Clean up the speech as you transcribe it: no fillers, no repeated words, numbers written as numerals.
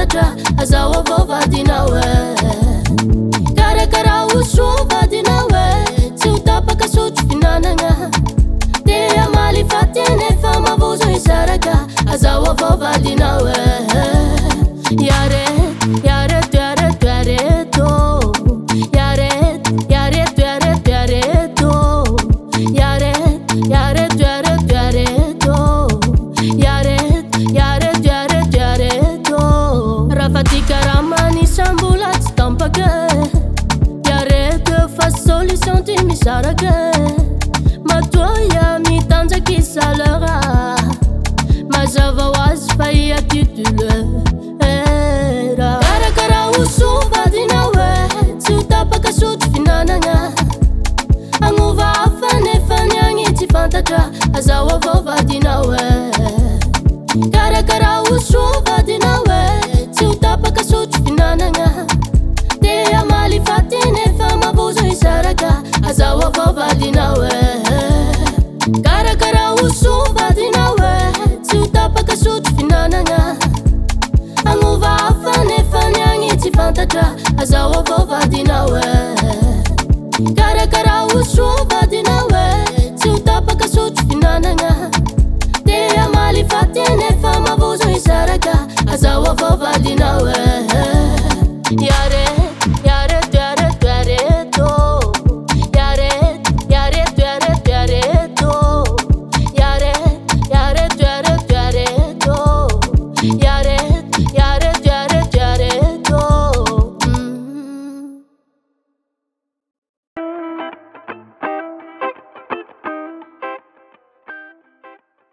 fantatra azaho avao vadinao karakara osoa vadinao tsy ho tapaka sotro finanagna de amaly fateny efa mavozo isaraka azaho avao vadinao matoya mitanjaky salera mazava hoazy fa iatitule karakara oso vadinao tsy ho tapaka sotro finanagna agnova hafa nefa niagny tsy fantatra